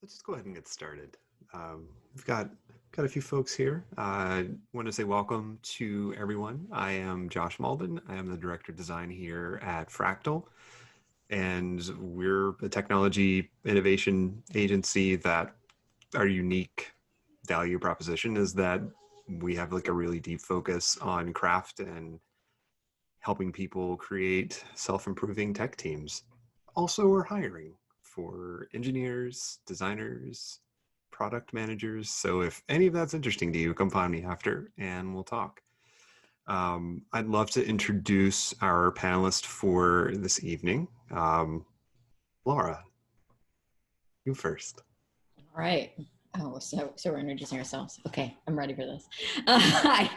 Let's just go ahead and get started. We've got a few folks here. I want to say welcome to everyone. I am Josh Malden. I am the director of design here at Fractal, and we're a technology innovation agency that our unique value proposition is that we have like a really deep focus on craft and helping people create self-improving tech teams. Also, we're hiring for engineers, designers, product managers. So if any of that's interesting to you, come find me after and we'll talk. I'd love to introduce our panelist for this evening. Laura, you first. All right. Oh, so we're introducing ourselves. Okay, I'm ready for this. Hi,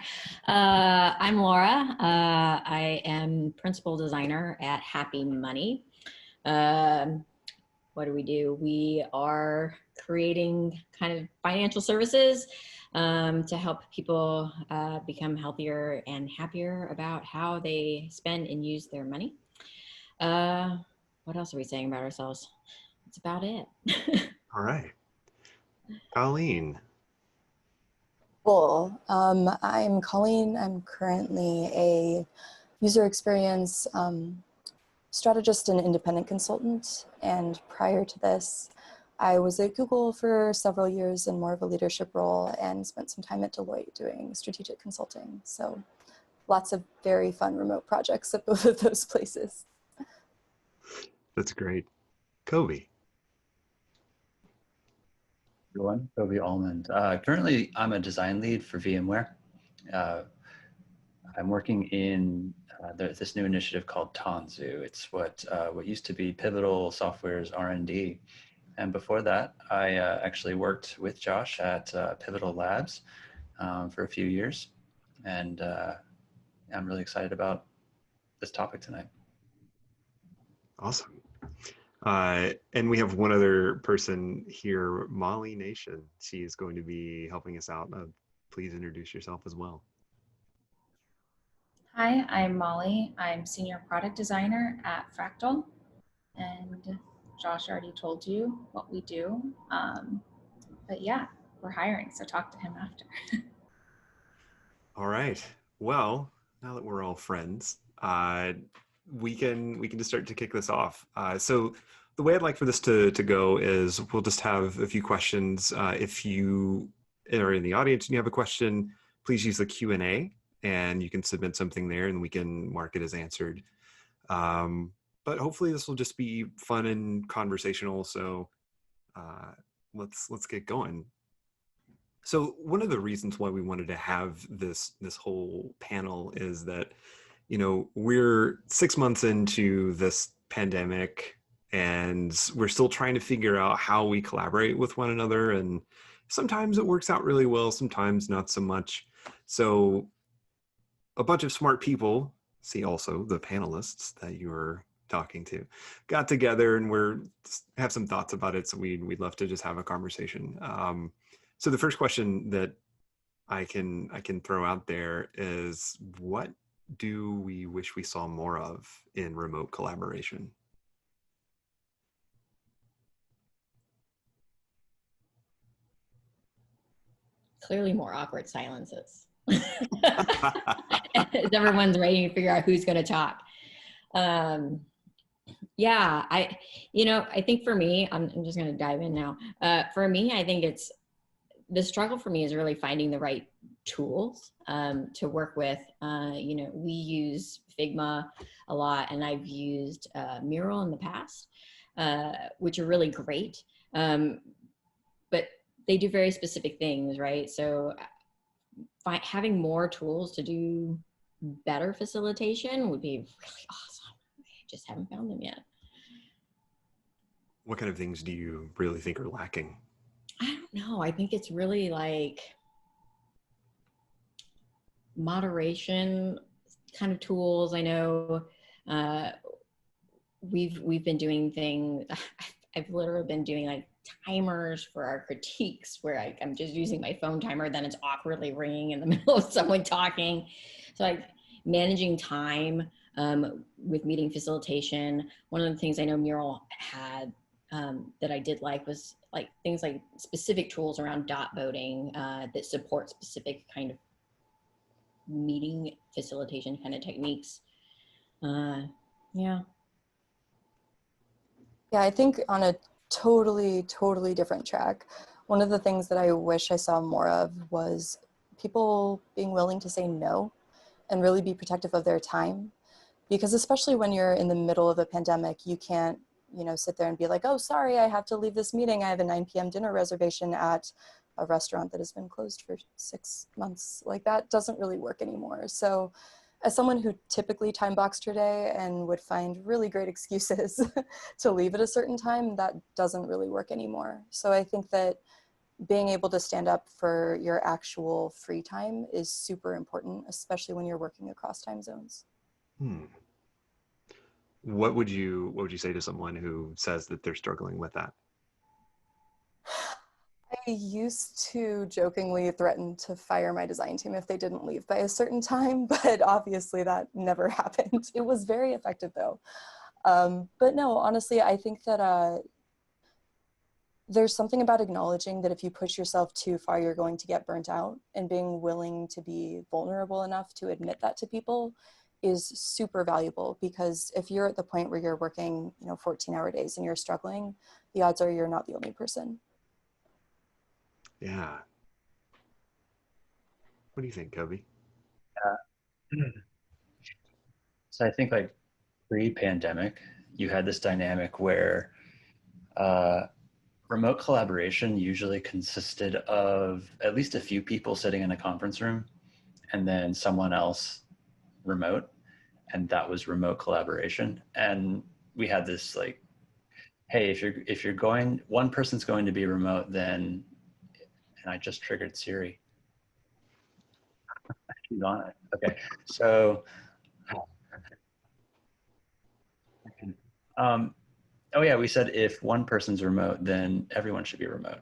I'm Laura. I am principal designer at Happy Money. Um, what do? We are creating kind of financial services to help people become healthier and happier about how they spend and use their money. What else are we saying about ourselves? That's about it. All right. Colleen. Cool. I'm Colleen. I'm currently a user experience strategist and independent consultant. And prior to this, I was at Google for several years in more of a leadership role and spent some time at Deloitte doing strategic consulting. So lots of very fun remote projects at both of those places. That's great. Kobe. Everyone, Toby Almond. Currently, I'm a design lead for VMware. I'm working in this new initiative called Tanzu. It's what used to be Pivotal Software's R&D. And before that, I actually worked with Josh at Pivotal Labs for a few years. And I'm really excited about this topic tonight. Awesome. And we have one other person here, Molly Nation. She is going to be helping us out. Please introduce yourself as well. Hi, I'm Molly. I'm senior product designer at Fractal. And Josh already told you what we do. But yeah, we're hiring, so talk to him after. All right. Well, now that we're all friends, we can just start to kick this off. So the way I'd like for this to go is we'll just have a few questions. If you are in the audience and you have a question, please use the Q&A and you can submit something there and we can mark it as answered. But hopefully this will just be fun and conversational. So let's get going. So one of the reasons why we wanted to have this whole panel is that, you know, we're 6 months into this pandemic and we're still trying to figure out how we collaborate with one another. And sometimes it works out really well, sometimes not so much. So a bunch of smart people, see also the panelists that you were talking to, got together and have some thoughts about it. So we'd love to just have a conversation. So the first question that I can throw out there is, what do we wish we saw more of in remote collaboration? Clearly more awkward silences. Everyone's waiting to figure out who's going to talk. Yeah, I think for me, I'm just going to dive in now. For me, I think the struggle for me is really finding the right tools to work with. We use Figma a lot, and I've used Mural in the past, which are really great. But they do very specific things, right? So having more tools to do better facilitation would be really awesome. I just haven't found them yet. What kind of things do you really think are lacking? I don't know. I think it's really like moderation kind of tools. I know we've been doing things. I've literally been doing like timers for our critiques where I'm just using my phone timer, then it's awkwardly ringing in the middle of someone talking. So like managing time with meeting facilitation. One of the things I know Mural had that I did like was like things like specific tools around dot voting that support specific kind of meeting facilitation kind of techniques. Yeah. Yeah, I think on a totally different track, one of the things that I wish I saw more of was people being willing to say no and really be protective of their time. Because especially when you're in the middle of a pandemic, you can't, sit there and be like, oh, sorry, I have to leave this meeting. I have a 9 p.m. dinner reservation at a restaurant that has been closed for 6 months. Like that doesn't really work anymore. So as someone who typically time boxed her day and would find really great excuses to leave at a certain time, that doesn't really work anymore. So I think that being able to stand up for your actual free time is super important, especially when you're working across time zones. What would you say to someone who says that they're struggling with that? I used to jokingly threaten to fire my design team if they didn't leave by a certain time, but obviously that never happened. It was very effective though. But no, honestly, I think that there's something about acknowledging that if you push yourself too far, you're going to get burnt out, and being willing to be vulnerable enough to admit that to people is super valuable, because if you're at the point where you're working, 14-hour days and you're struggling, the odds are you're not the only person. Yeah. What do you think, Kobe? So I think like pre-pandemic, you had this dynamic where remote collaboration usually consisted of at least a few people sitting in a conference room and then someone else remote, and that was remote collaboration. And we had this like, hey, if you're going, one person's going to be remote, then, and I just triggered Siri. She's on it. Okay, so oh yeah, we said if one person's remote, then everyone should be remote.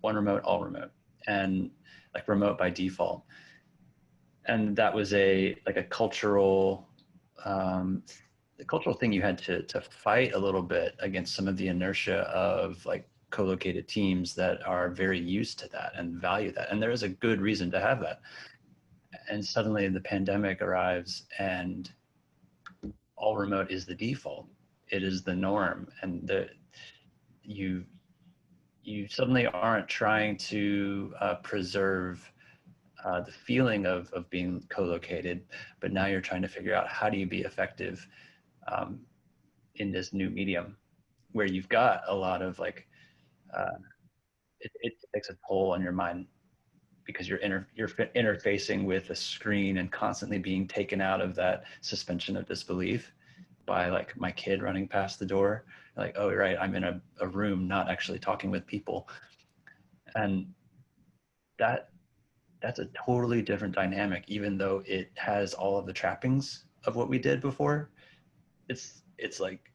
One remote, all remote, and like remote by default. And that was a cultural the cultural thing you had to fight a little bit against some of the inertia of like co-located teams that are very used to that and value that. And there is a good reason to have that. And suddenly the pandemic arrives and all remote is the default. It is the norm. And you suddenly aren't trying to preserve the feeling of being co-located, but now you're trying to figure out how do you be effective in this new medium where you've got a lot of like, it takes a toll on your mind because you're interfacing with a screen and constantly being taken out of that suspension of disbelief by like my kid running past the door. Like, oh, right, I'm in a room, not actually talking with people. And that's a totally different dynamic, even though it has all of the trappings of what we did before. It's like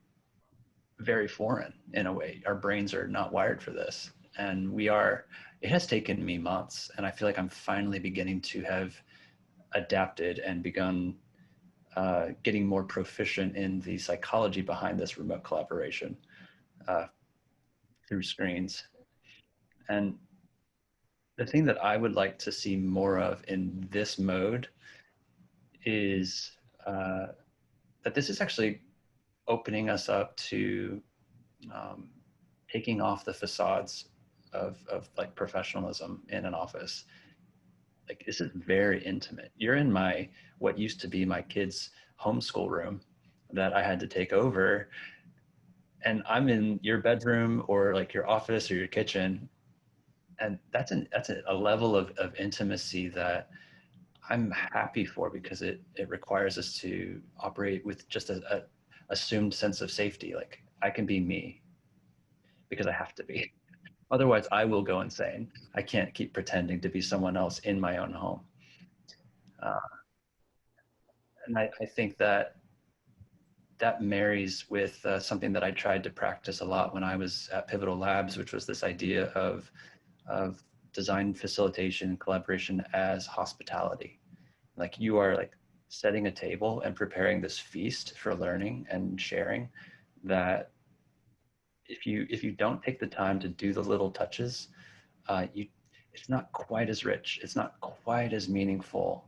very foreign in a way. Our brains are not wired for this. And it has taken me months, and I feel like I'm finally beginning to have adapted and begun getting more proficient in the psychology behind this remote collaboration through screens. And the thing that I would like to see more of in this mode is that this is actually opening us up to taking off the facades of like professionalism in an office. Like this is very intimate. You're in what used to be my kids' homeschool room that I had to take over, and I'm in your bedroom or like your office or your kitchen, and that's a level of intimacy that I'm happy for, because it requires us to operate with just a assumed sense of safety. Like I can be me because I have to be. Otherwise, I will go insane. I can't keep pretending to be someone else in my own home. And I think that marries with something that I tried to practice a lot when I was at Pivotal Labs, which was this idea of design facilitation and collaboration as hospitality. Like you are like setting a table and preparing this feast for learning and sharing that if you don't take the time to do the little touches, it's not quite as rich. It's not quite as meaningful.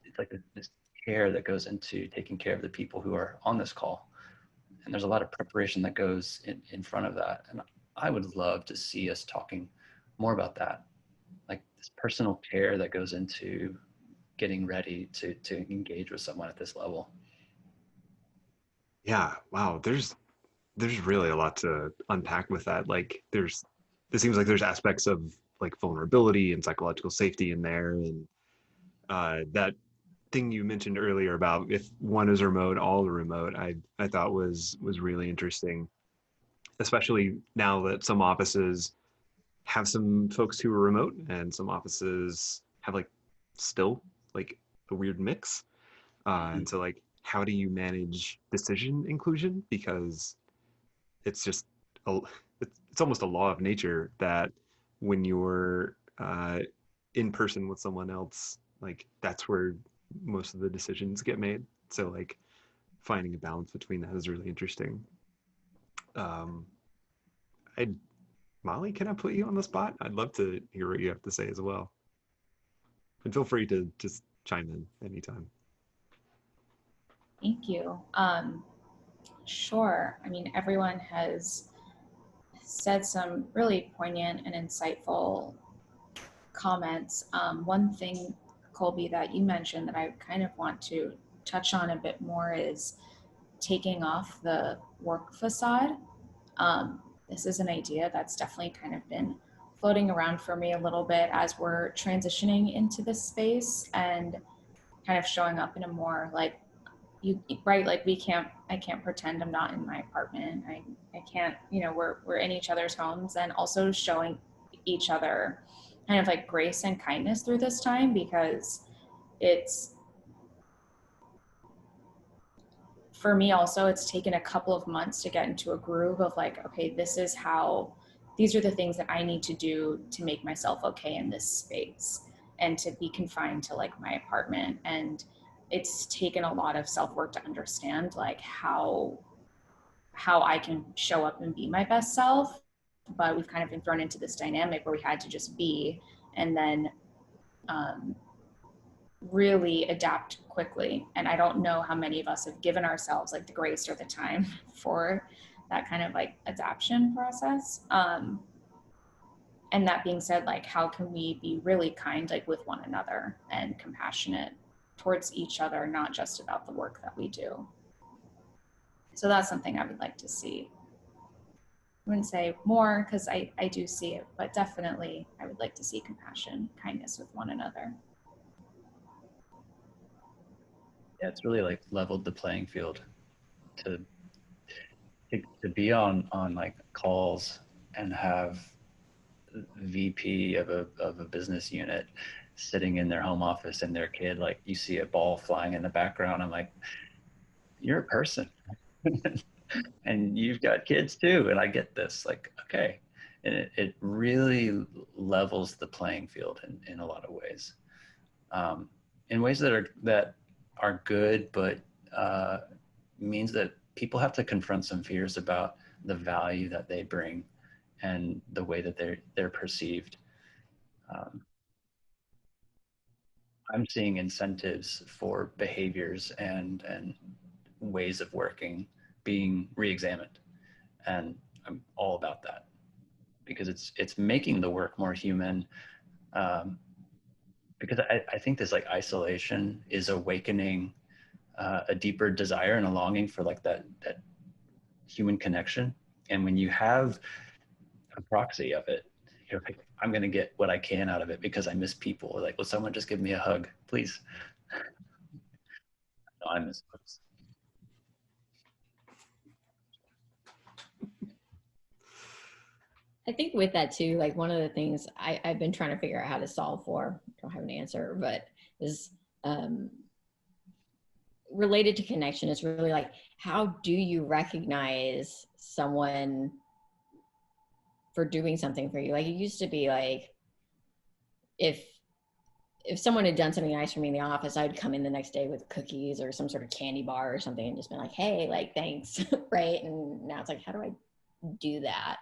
It's like this care that goes into taking care of the people who are on this call. And there's a lot of preparation that goes in front of that. And I would love to see us talking more about that, like this personal care that goes into getting ready to engage with someone at this level. Yeah, wow. There's really a lot to unpack with that. Like it seems like there's aspects of like vulnerability and psychological safety in there, and that thing you mentioned earlier about if one is remote, all are remote, I thought was really interesting, especially now that some offices have some folks who are remote and some offices have like still like a weird mix. And so like how do you manage decision inclusion? Because it's just a, it's almost a law of nature that when you're in person with someone else, like that's where most of the decisions get made. So like finding a balance between that is really interesting. um I Molly, can I put you on the spot? I'd love to hear what you have to say as well, and feel free to just chime in anytime. Thank you. Sure. I mean, everyone has said some really poignant and insightful comments. One thing, Colby, that you mentioned that I kind of want to touch on a bit more is taking off the work facade. This is an idea that's definitely kind of been floating around for me a little bit as we're transitioning into this space and kind of showing up in a more like you right, like I can't pretend I'm not in my apartment. I can't, you know, we're in each other's homes, and also showing each other kind of like grace and kindness through this time, because it's, for me also, it's taken a couple of months to get into a groove of like, okay, these are the things that I need to do to make myself okay in this space and to be confined to like my apartment. And it's taken a lot of self-work to understand like how I can show up and be my best self. But we've kind of been thrown into this dynamic where we had to just be, and then really adapt quickly. And I don't know how many of us have given ourselves like the grace or the time for that kind of like adaptation process. And that being said, like how can we be really kind like with one another and compassionate towards each other, not just about the work that we do. So that's something I would like to see. I wouldn't say more because I do see it, but definitely I would like to see compassion, kindness with one another. Yeah, it's really like leveled the playing field to be on like calls and have VP of a business unit sitting in their home office and their kid, like you see a ball flying in the background. I'm like, you're a person and you've got kids too. And I get this, like, okay. And it really levels the playing field in a lot of ways, in ways that are good, but means that people have to confront some fears about the value that they bring and the way that they're perceived. I'm seeing incentives for behaviors and ways of working being re-examined, and I'm all about that because it's making the work more human. Because I think this like isolation is awakening a deeper desire and a longing for like that human connection. And when you have a proxy of it, you're like, I'm going to get what I can out of it because I miss people. Like, will someone just give me a hug, please? No, I miss hugs. I think with that too, like one of the things I've been trying to figure out how to solve for, I don't have an answer, but is related to connection. It's really like, how do you recognize someone for doing something for you? Like it used to be like, if someone had done something nice for me in the office, I'd come in the next day with cookies or some sort of candy bar or something and just been like, hey, like, thanks. Right. And now it's like, how do I do that.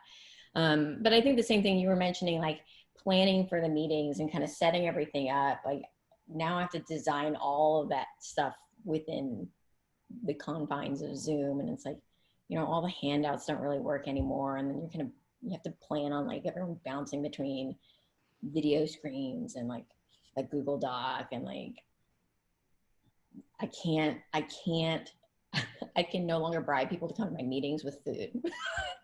But I think the same thing you were mentioning, like planning for the meetings and kind of setting everything up. Like now I have to design all of that stuff within the confines of Zoom. And it's like, all the handouts don't really work anymore. And then you have to plan on like everyone bouncing between video screens and like a Google Doc, and like, I can no longer bribe people to come to my meetings with food.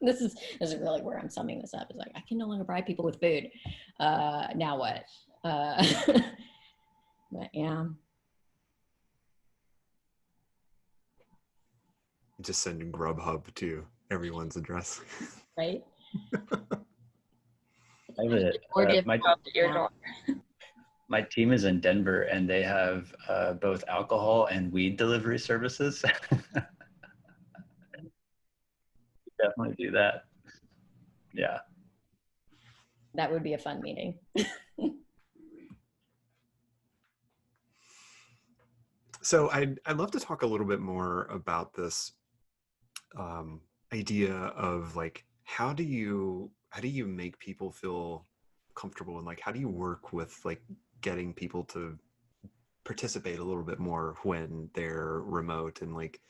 this is really where I'm summing this up. Is like, I can no longer bribe people with food. Now what? But yeah. Just sending Grubhub to everyone's address. Right. I have a, Or uh, give my, up at your door. my team is in Denver, and they have both alcohol and weed delivery services. Definitely do that. Yeah. That would be a fun meeting. So I'd love to talk a little bit more about this idea of like, how do you make people feel comfortable, and like, how do you work with like getting people to participate a little bit more when they're remote, and like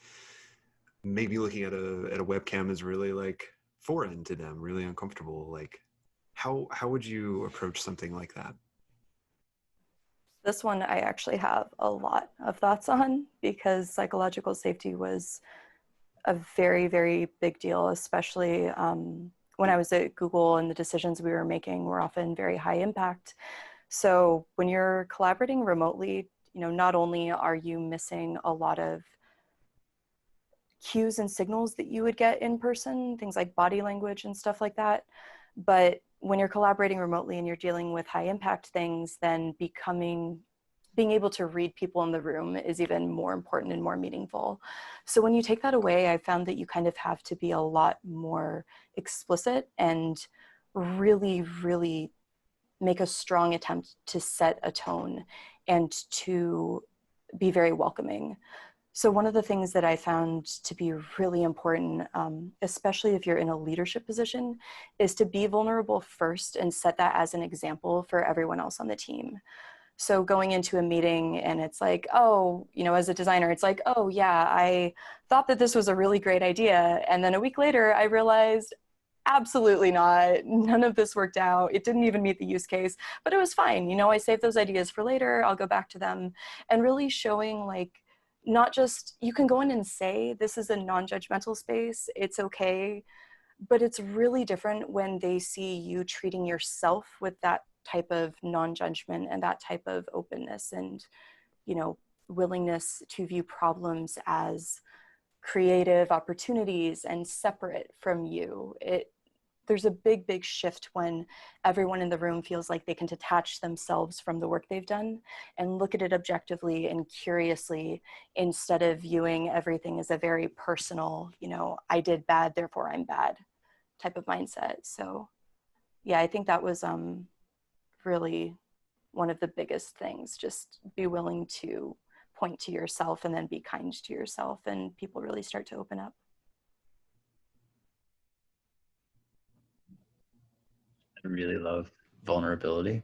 maybe looking at a webcam is really like foreign to them, really uncomfortable. Like how would you approach something like that? This one I actually have a lot of thoughts on, because psychological safety was a very, very big deal, especially when I was at Google, and the decisions we were making were often very high impact. So when you're collaborating remotely, not only are you missing a lot of cues and signals that you would get in person, things like body language and stuff like that, but when you're collaborating remotely and you're dealing with high impact things, then being able to read people in the room is even more important and more meaningful. So when you take that away, I found that you kind of have to be a lot more explicit and really, really make a strong attempt to set a tone and to be very welcoming. So one of the things that I found to be really important, especially if you're in a leadership position, is to be vulnerable first and set that as an example for everyone else on the team. So going into a meeting and it's like, oh, as a designer, it's like, oh yeah, I thought that this was a really great idea. And then a week later, I realized absolutely not. None of this worked out. It didn't even meet the use case, but it was fine. I saved those ideas for later. I'll go back to them, and really showing like, not just, you can go in and say, this is a non-judgmental space, it's okay, but it's really different when they see you treating yourself with that type of non-judgment and that type of openness and, willingness to view problems as creative opportunities and separate from you. There's a big, big shift when everyone in the room feels like they can detach themselves from the work they've done and look at it objectively and curiously, instead of viewing everything as a very personal, I did bad, therefore I'm bad type of mindset. So yeah, I think that was really one of the biggest things. Just be willing to point to yourself and then be kind to yourself, and people really start to open up. I really love vulnerability.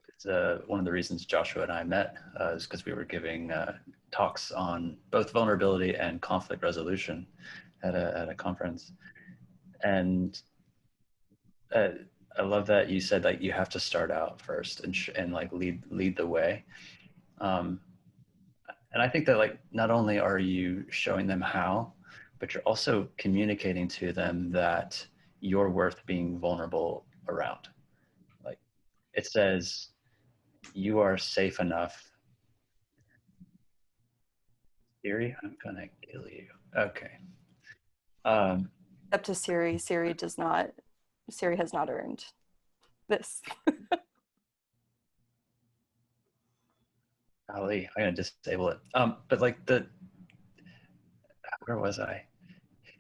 It's one of the reasons Joshua and I met is because we were giving talks on both vulnerability and conflict resolution at a conference. And I love that you said like you have to start out first and like lead the way. And I think that like not only are you showing them how, but you're also communicating to them that you're worth being vulnerable around. Like it says, you are safe enough. Siri, I'm gonna kill you. Okay. Up to Siri. Siri has not earned this. Golly, I'm gonna disable it. But like where was I?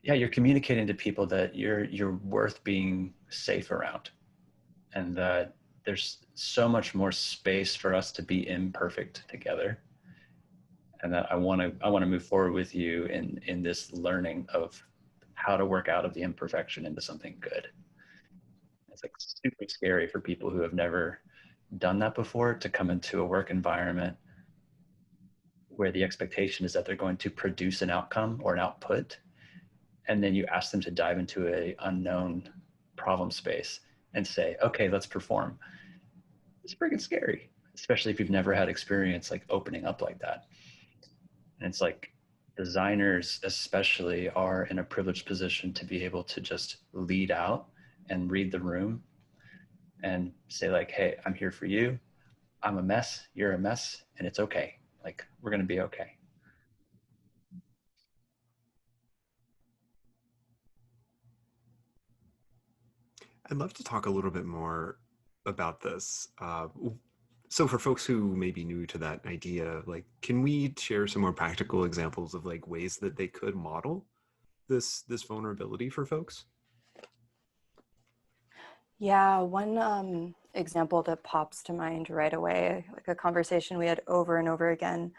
Yeah, you're communicating to people that you're worth being safe around, and that there's so much more space for us to be imperfect together. and that I want to move forward with you in this learning of how to work out of the imperfection into something good. It's like super scary for people who have never done that before to come into a work environment where the expectation is that they're going to produce an outcome or an output, and then you ask them to dive into a unknown problem space and say, okay, let's perform. It's freaking scary, especially if you've never had experience like opening up like that. And it's like designers especially are in a privileged position to be able to just lead out and read the room and say like, hey, I'm here for you. I'm a mess, you're a mess, and it's okay. Like, we're going to be okay. I'd love to talk a little bit more about this. So for folks who may be new to that idea, like, can we share some more practical examples of like ways that they could model this vulnerability for folks? Yeah, one example that pops to mind right away, like a conversation we had over and over again.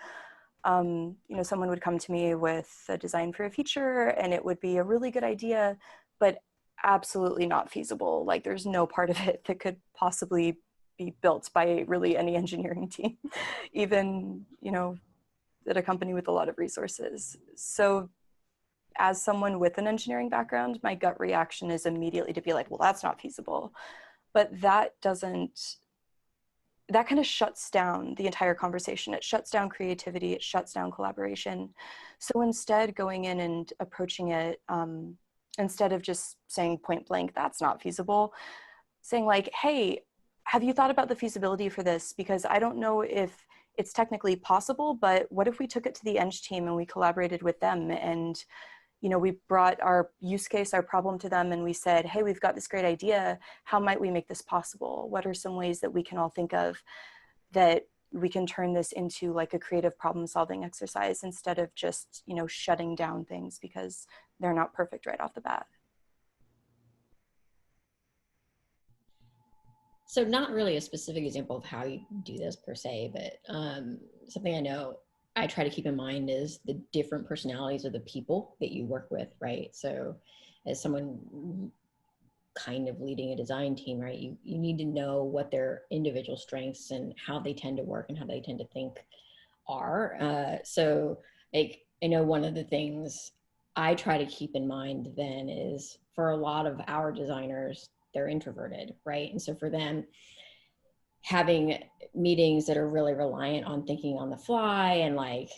Someone would come to me with a design for a feature and it would be a really good idea, but absolutely not feasible. Like there's no part of it that could possibly be built by really any engineering team, even, at a company with a lot of resources. So as someone with an engineering background, my gut reaction is immediately to be like, well, that's not feasible. But that kind of shuts down the entire conversation. It shuts down creativity, it shuts down collaboration. So instead, going in and approaching it, instead of just saying point blank, that's not feasible, saying like, hey, have you thought about the feasibility for this? Because I don't know if it's technically possible, but what if we took it to the eng team and we collaborated with them and we brought our use case, our problem to them, and we said, hey, we've got this great idea. How might we make this possible? What are some ways that we can all think of that we can turn this into like a creative problem solving exercise instead of just, shutting down things because they're not perfect right off the bat? So not really a specific example of how you do this per se, but something I know I try to keep in mind is the different personalities of the people that you work with, right? So as someone kind of leading a design team, right, you need to know what their individual strengths and how they tend to work and how they tend to think are. So like, I know one of the things I try to keep in mind then is for a lot of our designers, they're introverted, right? And so for them, having meetings that are really reliant on thinking on the fly and like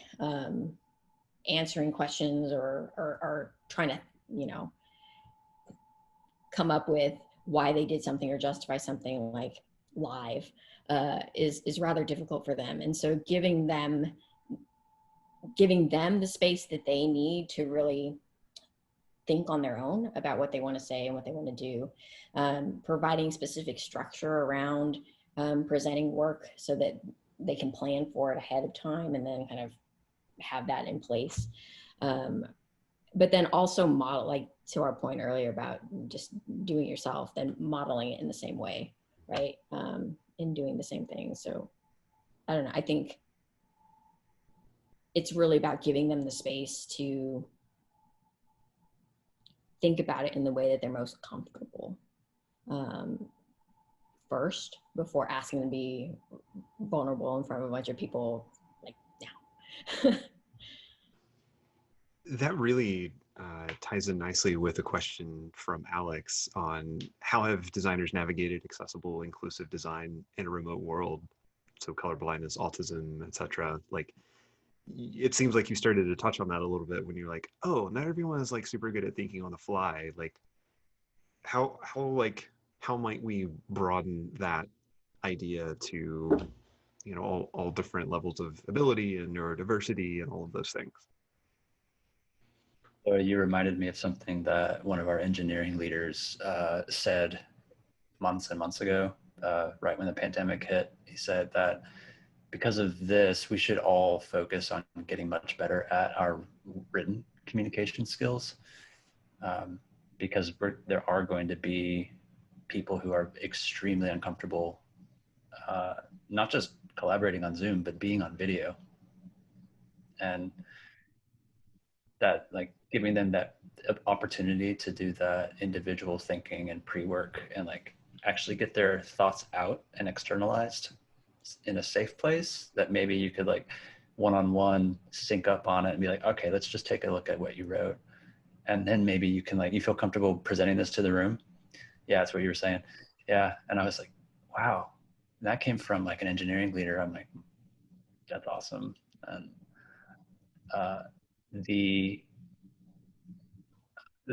answering questions or trying to, come up with why they did something or justify something like live is rather difficult for them. And so giving them the space that they need to really think on their own about what they want to say and what they want to do, providing specific structure around presenting work so that they can plan for it ahead of time and then kind of have that in place. But then also model, like to our point earlier about just doing it yourself, then modeling it in the same way, right? And doing the same thing. So I don't know, I think it's really about giving them the space to think about it in the way that they're most comfortable first, before asking them to be vulnerable in front of a bunch of people like now. That really ties in nicely with a question from Alex on how have designers navigated accessible, inclusive design in a remote world? So colorblindness, autism, etc. Like, it seems like you started to touch on that a little bit when you're like, oh, not everyone is like super good at thinking on the fly. Like, how might we broaden that idea to all different levels of ability and neurodiversity and all of those things? So you reminded me of something that one of our engineering leaders said months and months ago, right when the pandemic hit. He said that because of this, we should all focus on getting much better at our written communication skills, because there are going to be people who are extremely uncomfortable, not just collaborating on Zoom, but being on video. and that like giving them that opportunity to do the individual thinking and pre-work and like actually get their thoughts out and externalized in a safe place, that maybe you could like one-on-one sync up on it and be like, okay, let's just take a look at what you wrote. And then maybe you can like, you feel comfortable presenting this to the room. Yeah, that's what you were saying. Yeah. And I was like, wow, that came from like an engineering leader. I'm like, that's awesome. And the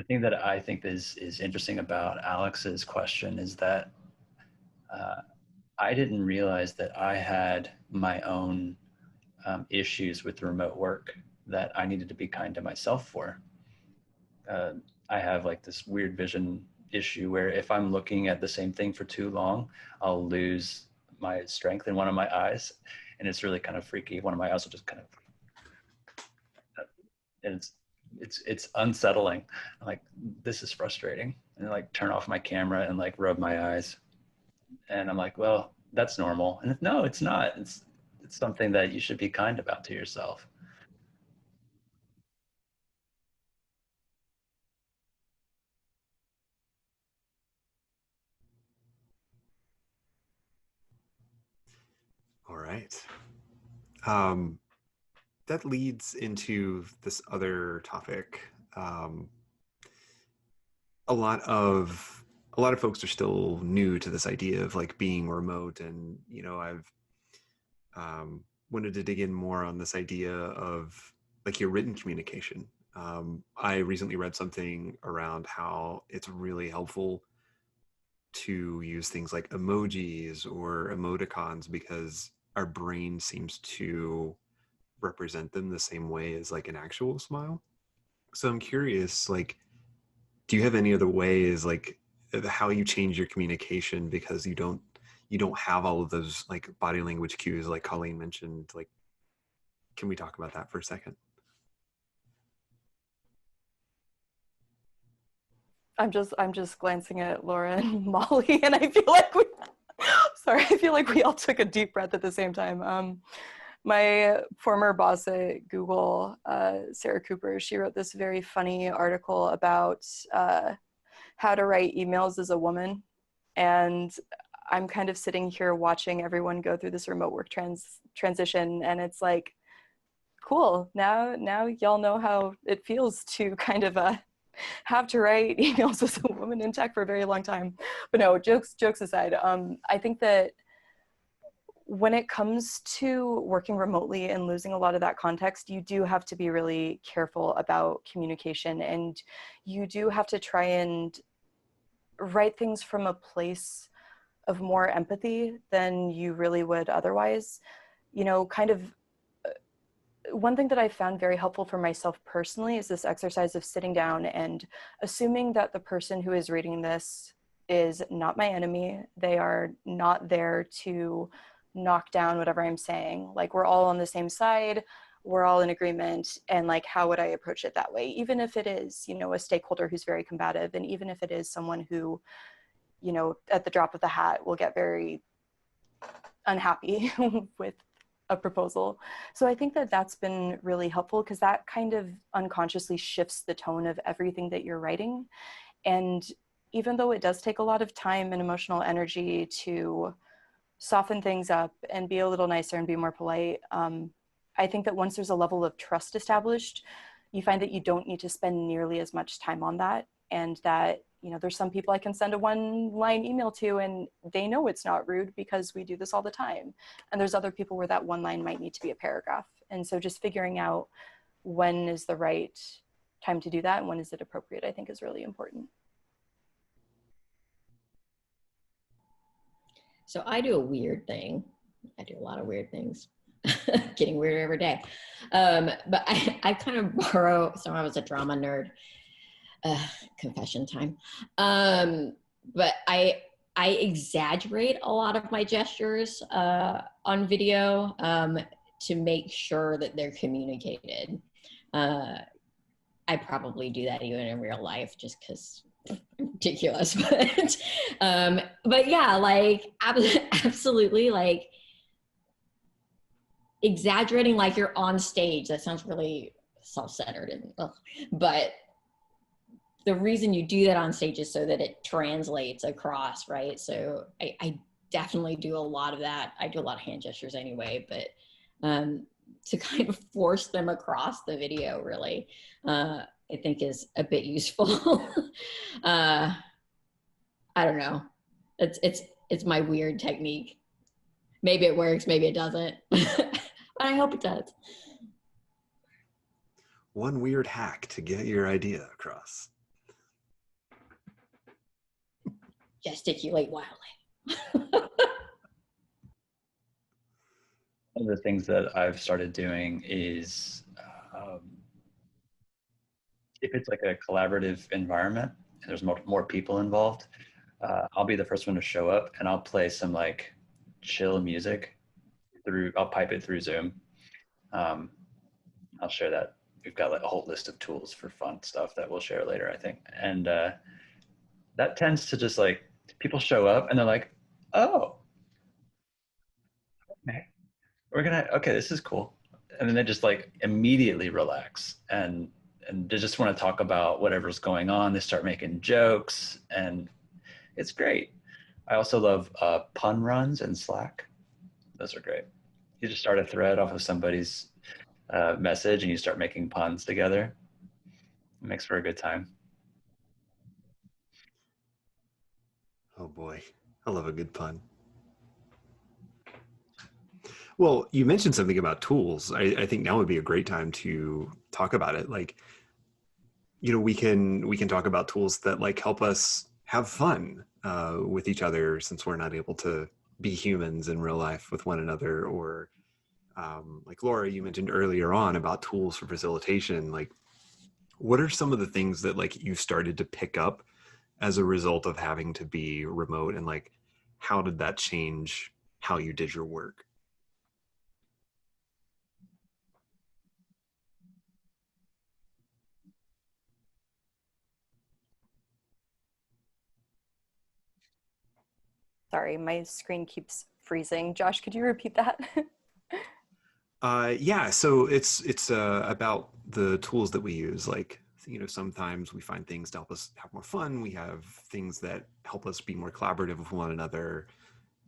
thing that I think is interesting about Alex's question is that I didn't realize that I had my own issues with remote work that I needed to be kind to myself for. I have like this weird vision issue where if I'm looking at the same thing for too long, I'll lose my strength in one of my eyes, and it's really kind of freaky. One of my eyes will just kind of, and it's unsettling. I'm like, this is frustrating, and I like turn off my camera and like rub my eyes, and I'm like, well, that's normal. And no, it's not. It's something that you should be kind about to yourself. All right. That leads into this other topic. A lot of folks are still new to this idea of like being remote, and I've wanted to dig in more on this idea of like your written communication. I recently read something around how it's really helpful to use things like emojis or emoticons because our brain seems to represent them the same way as like an actual smile. So I'm curious, like, do you have any other ways, like, how you change your communication because you don't have all of those like body language cues, like Colleen mentioned? Like, can we talk about that for a second? I'm just glancing at Laura and Molly, and I feel like I feel like we all took a deep breath at the same time. My former boss at Google, Sarah Cooper, she wrote this very funny article about how to write emails as a woman. And I'm kind of sitting here watching everyone go through this remote work transition. And it's like, cool, now y'all know how it feels to kind of have to write emails as a woman in tech for a very long time. But no, jokes aside, I think that when it comes to working remotely and losing a lot of that context, you do have to be really careful about communication, and you do have to try and write things from a place of more empathy than you really would otherwise. Kind of one thing that I found very helpful for myself personally is this exercise of sitting down and assuming that the person who is reading this is not my enemy. They are not there to knock down whatever I'm saying. Like, we're all on the same side, we're all in agreement, and like, how would I approach it that way? Even if it is, a stakeholder who's very combative, and even if it is someone who, at the drop of the hat will get very unhappy with a proposal. So I think that that's been really helpful, because that kind of unconsciously shifts the tone of everything that you're writing. And even though it does take a lot of time and emotional energy to soften things up and be a little nicer and be more polite, I think that once there's a level of trust established, you find that you don't need to spend nearly as much time on that. And that, there's some people I can send a one-line email to and they know it's not rude because we do this all the time. And there's other people where that one line might need to be a paragraph. And so just figuring out when is the right time to do that and when is it appropriate, I think is really important. So I do a weird thing. I do a lot of weird things. Getting weirder every day. But I kind of borrow, so I was a drama nerd. Confession time. But I exaggerate a lot of my gestures on video to make sure that they're communicated. I probably do that even in real life just because ridiculous. But yeah, like absolutely, like exaggerating like you're on stage. That sounds really self-centered, and but the reason you do that on stage is so that it translates across, right? So I definitely do a lot of that. I do a lot of hand gestures anyway, but to kind of force them across the video really, I think is a bit useful. I don't know. It's my weird technique. Maybe it works, maybe it doesn't. But I hope it does. One weird hack to get your idea across. Gesticulate wildly. One of the things that I've started doing is if it's like a collaborative environment and there's more people involved, I'll be the first one to show up and I'll play some like chill music I'll pipe it through Zoom. I'll share that. We've got like a whole list of tools for fun stuff that we'll share later, I think. And that tends to just like, people show up and they're like, oh, okay, okay, this is cool. And then they just like immediately relax and they just want to talk about whatever's going on. They start making jokes and it's great. I also love pun runs in Slack. Those are great. You just start a thread off of somebody's message and you start making puns together. It makes for a good time. Oh boy, I love a good pun. Well, you mentioned something about tools. I think now would be a great time to talk about it. Like, you know, we can talk about tools that like help us have fun with each other, since we're not able to be humans in real life with one another. Or like Laura, you mentioned earlier on about tools for facilitation. Like, what are some of the things that like you started to pick up as a result of having to be remote, and like how did that change how you did your work? Sorry, my screen keeps freezing. Josh, could you repeat that? Yeah, so it's about the tools that we use. Like, you know, sometimes we find things to help us have more fun. We have things that help us be more collaborative with one another.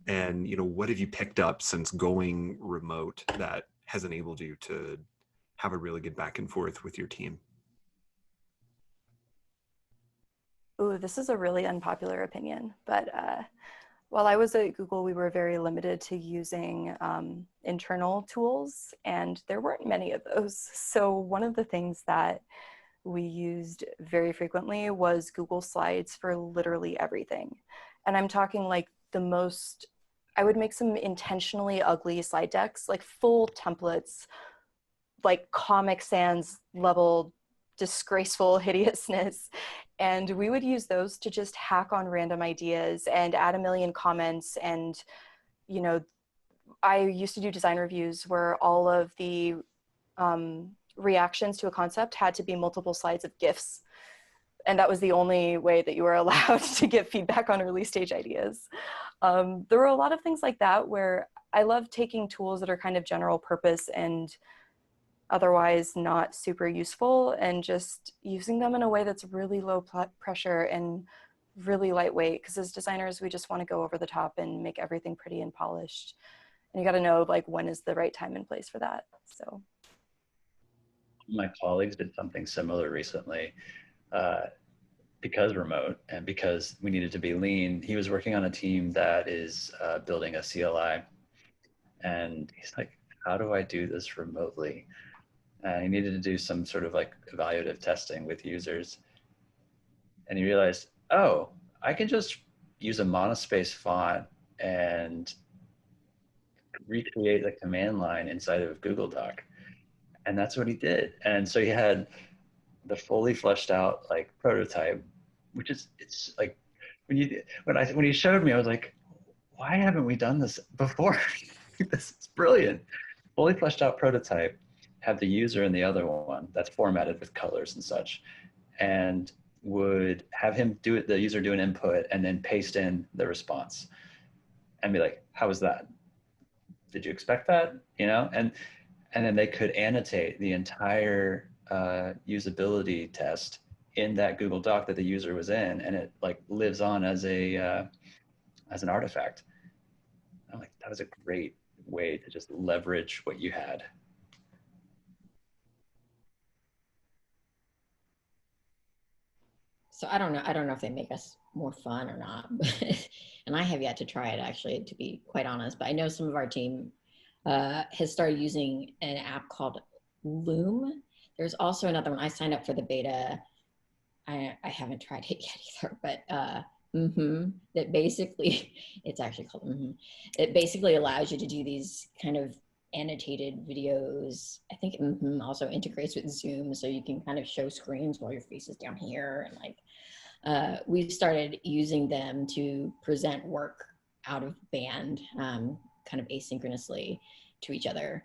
And, you know, what have you picked up since going remote that has enabled you to have a really good back and forth with your team? Ooh, this is a really unpopular opinion, but while I was at Google, we were very limited to using internal tools, and there weren't many of those. So one of the things that we used very frequently was Google Slides for literally everything. And I'm talking like I would make some intentionally ugly slide decks, like full templates, like Comic Sans level disgraceful hideousness. And we would use those to just hack on random ideas and add a million comments. And, you know, I used to do design reviews where all of the reactions to a concept had to be multiple slides of GIFs. And that was the only way that you were allowed to get feedback on early stage ideas. There were a lot of things like that where I love taking tools that are kind of general purpose and otherwise not super useful, and just using them in a way that's really low pressure and really lightweight, because as designers we just want to go over the top and make everything pretty and polished, and you got to know like when is the right time and place for that. So my colleagues did something similar recently because remote and because we needed to be lean. He was working on a team that is building a CLI, and he's like, how do I do this remotely? He needed to do some sort of like evaluative testing with users. And he realized, oh, I can just use a monospace font and recreate the command line inside of Google Doc. And that's what he did. And so he had the fully fleshed out like prototype, which is, it's like, when he showed me, I was like, why haven't we done this before? This is brilliant. Fully fleshed out prototype, have the user in the other one that's formatted with colors and such, and would have him do it, the user do an input and then paste in the response and be like, how was that? did you expect that? You know, and then they could annotate the entire usability test in that Google Doc that the user was in, and it like lives on as an artifact. I'm like, that was a great way to just leverage what you had. So I don't know. I don't know if they make us more fun or not. And I have yet to try it, actually, to be quite honest. But I know some of our team has started using an app called Loom. There's also another one. I signed up for the beta. I haven't tried it yet either, but that basically, it's actually called It basically allows you to do these kind of annotated videos. I think also integrates with Zoom, so you can kind of show screens while your face is down here, and like we've started using them to present work out of band, kind of asynchronously to each other,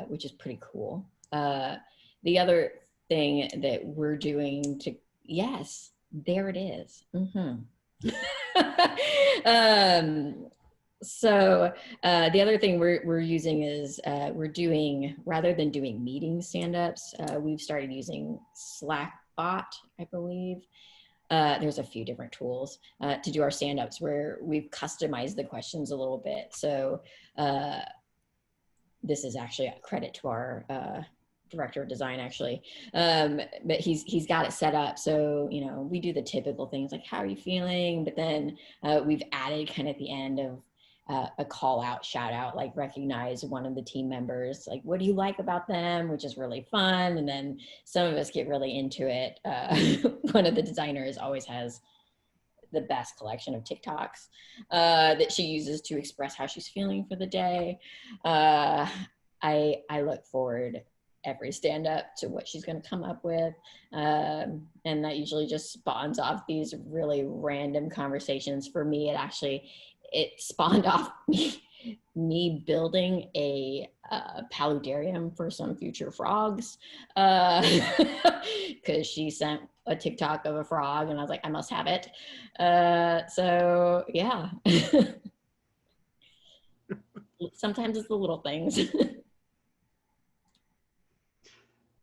which is pretty cool. The other thing that we're doing to, yes, there it is. So the other thing we're using is we're doing, rather than doing meeting stand-ups, we've started using Slackbot, I believe. There's a few different tools to do our stand-ups where we've customized the questions a little bit. So this is actually a credit to our director of design, actually. But he's got it set up. So, you know, we do the typical things like, how are you feeling? But then we've added kind of at the end of a call out, shout out, like recognize one of the team members, like, what do you like about them? Which is really fun. And then some of us get really into it. One of the designers always has the best collection of TikToks that she uses to express how she's feeling for the day. I look forward every stand up to what she's going to come up with. And that usually just spawns off these really random conversations. For me, it spawned off me building a paludarium for some future frogs, because she sent a TikTok of a frog and I was like, I must have it. So yeah. Sometimes it's the little things.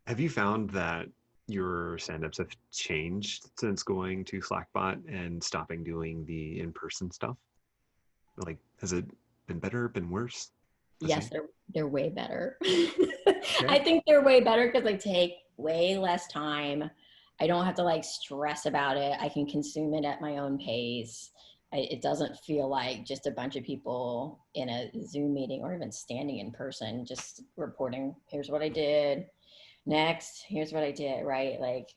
Have you found that your stand-ups have changed since going to Slackbot and stopping doing the in-person stuff? Like, has it been better, been worse? Yes, they're way better. I think they're way better because they take way less time. I don't have to like stress about it. I can consume it at my own pace. It doesn't feel like just a bunch of people in a Zoom meeting or even standing in person, just reporting, here's what I did. Next, here's what I did, right? Like,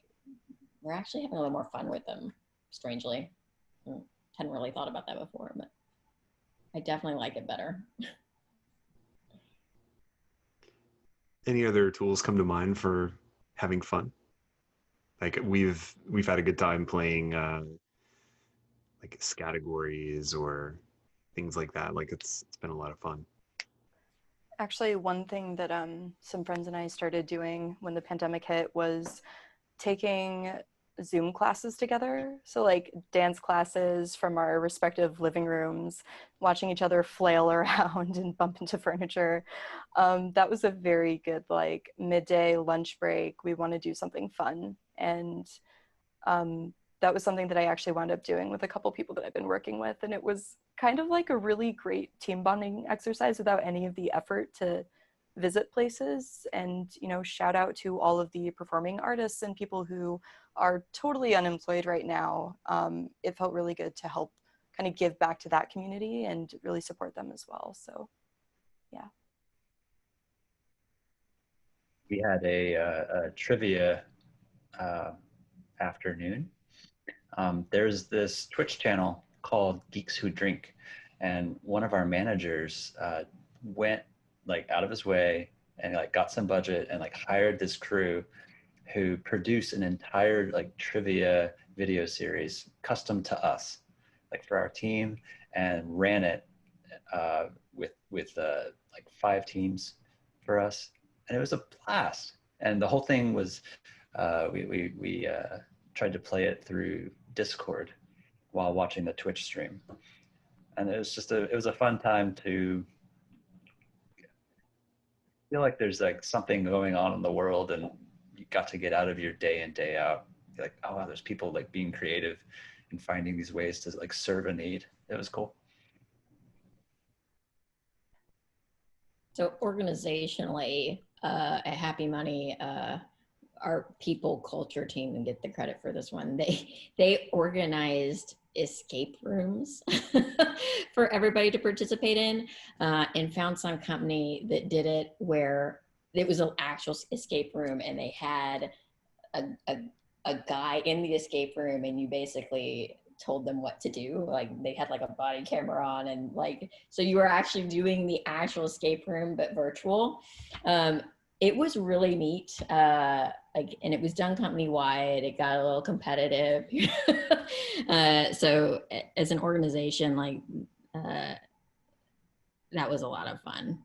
we're actually having a little more fun with them, strangely. Hadn't really thought about that before, but I definitely like it better. Any other tools come to mind for having fun? Like we've had a good time playing like categories or things like that. Like it's been a lot of fun. Actually, one thing that some friends and I started doing when the pandemic hit was taking Zoom classes together. So like dance classes from our respective living rooms, watching each other flail around and bump into furniture. That was a very good like midday lunch break. We want to do something fun. And that was something that I actually wound up doing with a couple people that I've been working with. And it was kind of like a really great team bonding exercise without any of the effort to visit places. And, you know, shout out to all of the performing artists and people who are totally unemployed right now. It felt really good to help kind of give back to that community and really support them as well. So, yeah. We had a trivia afternoon. There's this Twitch channel called Geeks Who Drink, and one of our managers went like out of his way and like got some budget and like hired this crew who produced an entire like trivia video series custom to us, like for our team, and ran it with like 5 teams for us, and it was a blast. And the whole thing was we tried to play it through Discord while watching the Twitch stream, and it was just it was a fun time to feel like there's like something going on in the world, and you got to get out of your day in, day out. You're like, oh wow, there's people like being creative and finding these ways to like serve a need. It was cool. So organizationally, at Happy Money, our people culture team, and get the credit for this one, they organized escape rooms for everybody to participate in, and found some company that did it where it was an actual escape room, and they had a guy in the escape room, and you basically told them what to do. Like they had like a body camera on, and like, so you were actually doing the actual escape room, but virtual. It was really neat. Like, and it was done company wide. It got a little competitive. So as an organization, like, that was a lot of fun,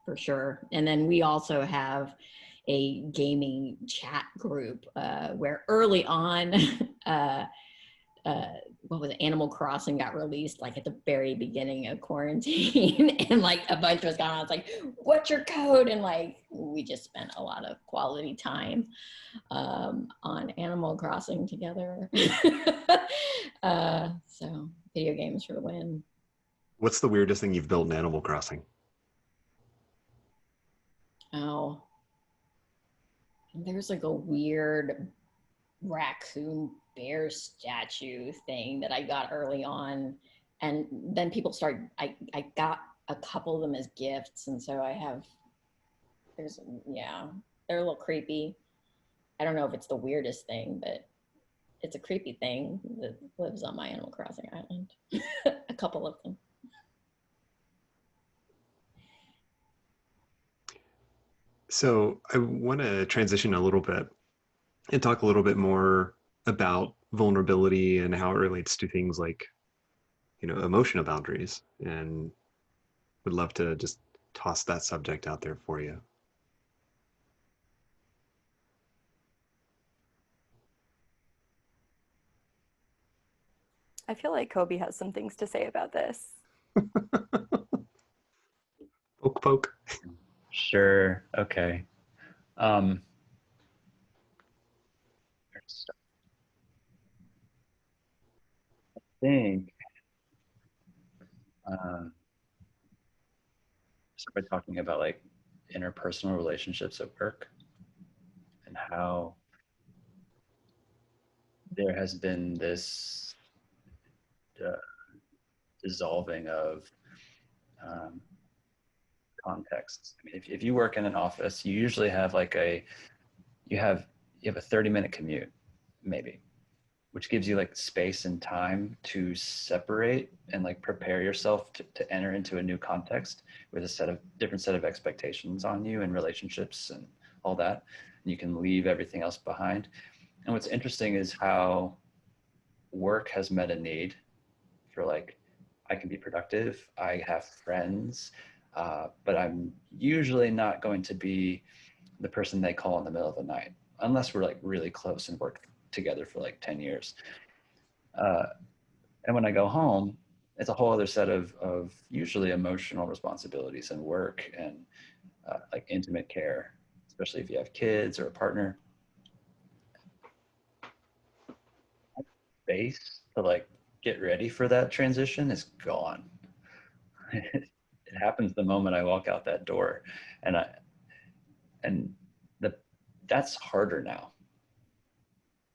for sure. And then we also have a gaming chat group, where early on, what was it, Animal Crossing got released like at the very beginning of quarantine, and like a bunch was going on. It's like, what's your code? And like we just spent a lot of quality time on Animal Crossing together. So video games for the win. What's the weirdest thing you've built in Animal Crossing? Oh, there's like a weird raccoon bear statue thing that I got early on, and then people started, I got a couple of them as gifts, and so I have, there's, yeah, they're a little creepy. I don't know if it's the weirdest thing, but it's a creepy thing that lives on my Animal Crossing island. A couple of them. So I want to transition a little bit and talk a little bit more about vulnerability and how it relates to things like, emotional boundaries, and would love to just toss that subject out there for you. I feel like Kobe has some things to say about this. Poke, poke. Sure. Okay. I think start by talking about like interpersonal relationships at work and how there has been this dissolving of contexts. I mean, if you work in an office, you usually have like you have a 30-minute commute, maybe, which gives you like space and time to separate and like prepare yourself to enter into a new context with a different set of expectations on you and relationships and all that. And you can leave everything else behind. And what's interesting is how work has met a need for like, I can be productive, I have friends, but I'm usually not going to be the person they call in the middle of the night, unless we're like really close and work together for like 10 years. And when I go home, it's a whole other set of usually emotional responsibilities and work and like intimate care, especially if you have kids or a partner. Space to like get ready for that transition is gone. It happens the moment I walk out that door, and that's harder now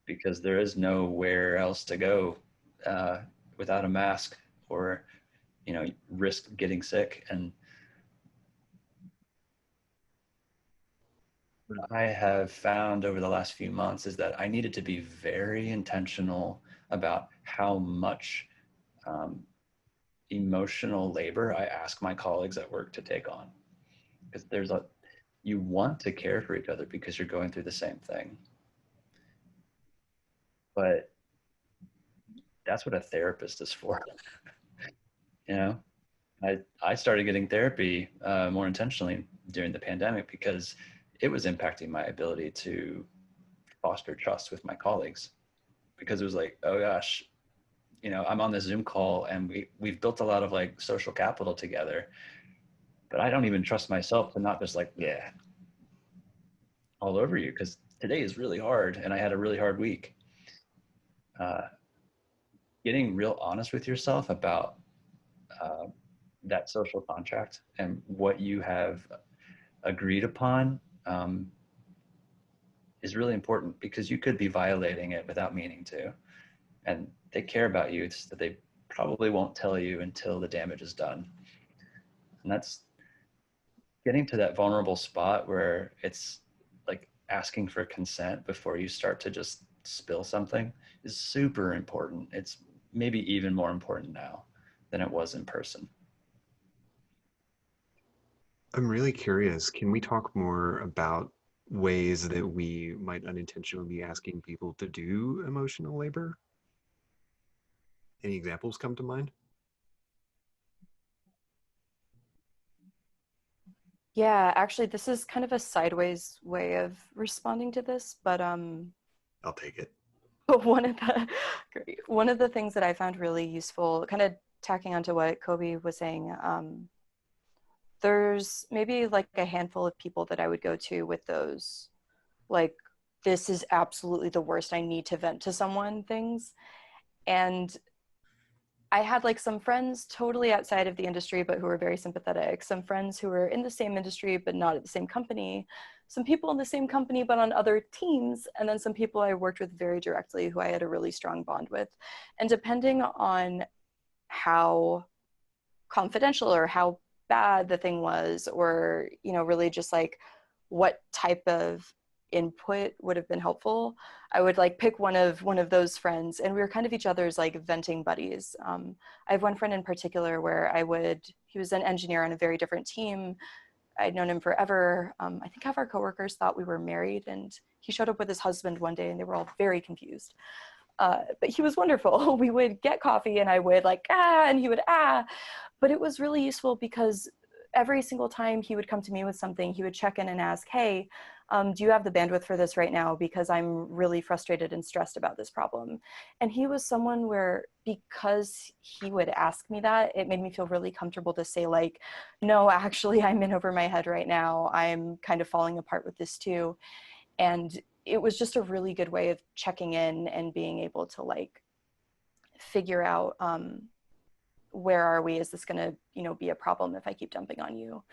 because there is nowhere else to go without a mask, or risk getting sick. And what I have found over the last few months is that I needed to be very intentional about how much emotional labor I ask my colleagues at work to take on, because you want to care for each other because you're going through the same thing. But that's what a therapist is for. I started getting therapy more intentionally during the pandemic because it was impacting my ability to foster trust with my colleagues, because it was like, oh gosh, I'm on this Zoom call and we've built a lot of like social capital together, but I don't even trust myself to not just like, yeah, all over you, because today is really hard and I had a really hard week. Uh, Getting real honest with yourself about uh, that social contract and what you have agreed upon is really important, because you could be violating it without meaning to. And they care about you. It's that they probably won't tell you until the damage is done. And that's getting to that vulnerable spot where it's like asking for consent before you start to just spill something is super important. It's maybe even more important now than it was in person. I'm really curious. Can we talk more about ways that we might unintentionally be asking people to do emotional labor? Any examples come to mind? Yeah, actually, this is kind of a sideways way of responding to this, but I'll take it. one of the things that I found really useful, kind of tacking onto what Kobe was saying, there's maybe like a handful of people that I would go to with those, like, this is absolutely the worst, I need to vent to someone things. And I had like some friends totally outside of the industry, but who were very sympathetic, some friends who were in the same industry, but not at the same company, some people in the same company, but on other teams, and then some people I worked with very directly who I had a really strong bond with. And depending on how confidential or how bad the thing was, or, you know, really just like what type of input would have been helpful, I would like pick one of those friends, and we were kind of each other's like venting buddies. I have one friend in particular where he was an engineer on a very different team. I'd known him forever. I think half our coworkers thought we were married, and he showed up with his husband one day and they were all very confused. But he was wonderful. We would get coffee and I would like, and he would, but it was really useful because every single time he would come to me with something, he would check in and ask, hey, do you have the bandwidth for this right now? Because I'm really frustrated and stressed about this problem. And he was someone where, because he would ask me that, it made me feel really comfortable to say like, no, actually I'm in over my head right now. I'm kind of falling apart with this too. And it was just a really good way of checking in and being able to like figure out, where are we? Is this going to, you know, be a problem if I keep dumping on you?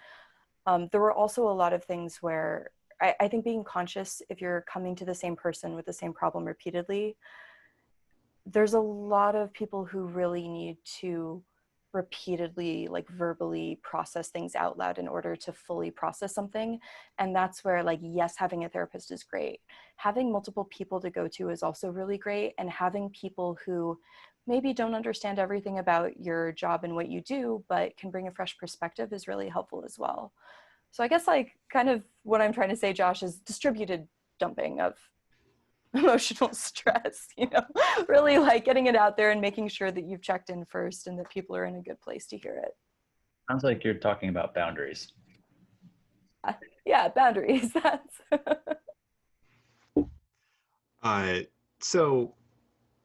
There were also a lot of things where I think being conscious, if you're coming to the same person with the same problem repeatedly, there's a lot of people who really need to repeatedly, like verbally process things out loud in order to fully process something. And that's where, like, yes, having a therapist is great. Having multiple people to go to is also really great. And having people who maybe don't understand everything about your job and what you do, but can bring a fresh perspective is really helpful as well. So I guess like kind of what I'm trying to say, Josh, is distributed dumping of emotional stress, you know, really like getting it out there and making sure that you've checked in first and that people are in a good place to hear it. Sounds like you're talking about boundaries. Yeah, boundaries. That's Uh, so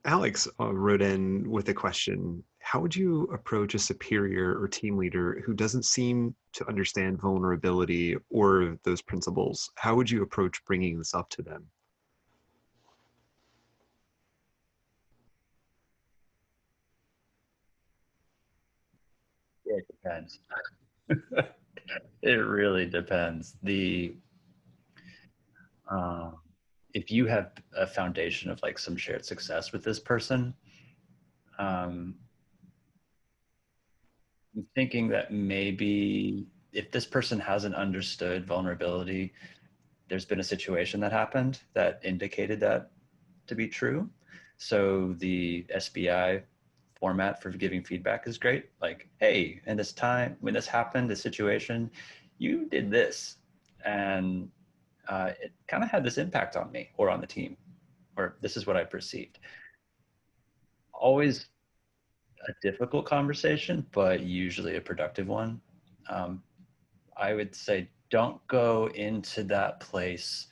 Alex wrote in with a question. How would you approach a superior or team leader who doesn't seem to understand vulnerability or those principles? How would you approach bringing this up to them? Yeah, it depends. It really depends. Um, if you have a foundation of like some shared success with this person, um, I'm thinking that maybe if this person hasn't understood vulnerability, there's been a situation that happened that indicated that to be true. So the SBI format for giving feedback is great. Like, hey, in this time when this happened, this situation, you did this, and it kind of had this impact on me or on the team, or this is what I perceived. Always a difficult conversation, but usually a productive one. Um, I would say don't go into that place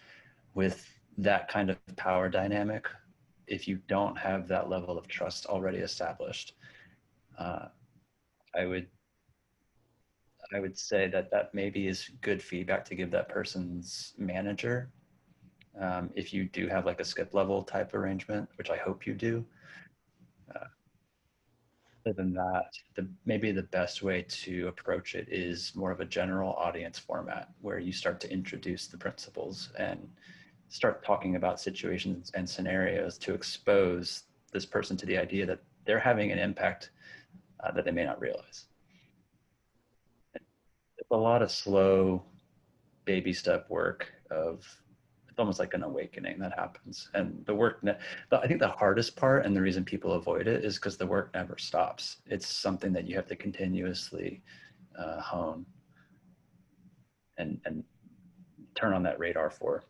with that kind of power dynamic if you don't have that level of trust already established. Uh, I would I would say that that maybe is good feedback to give that person's manager. If you do have like a skip level type arrangement, which I hope you do. Other than that, maybe the best way to approach it is more of a general audience format where you start to introduce the principles and start talking about situations and scenarios to expose this person to the idea that they're having an impact that they may not realize. It's a lot of slow baby step work of, it's almost like an awakening that happens. And the work, I think the hardest part and the reason people avoid it is because the work never stops. It's something that you have to continuously hone and turn on that radar for.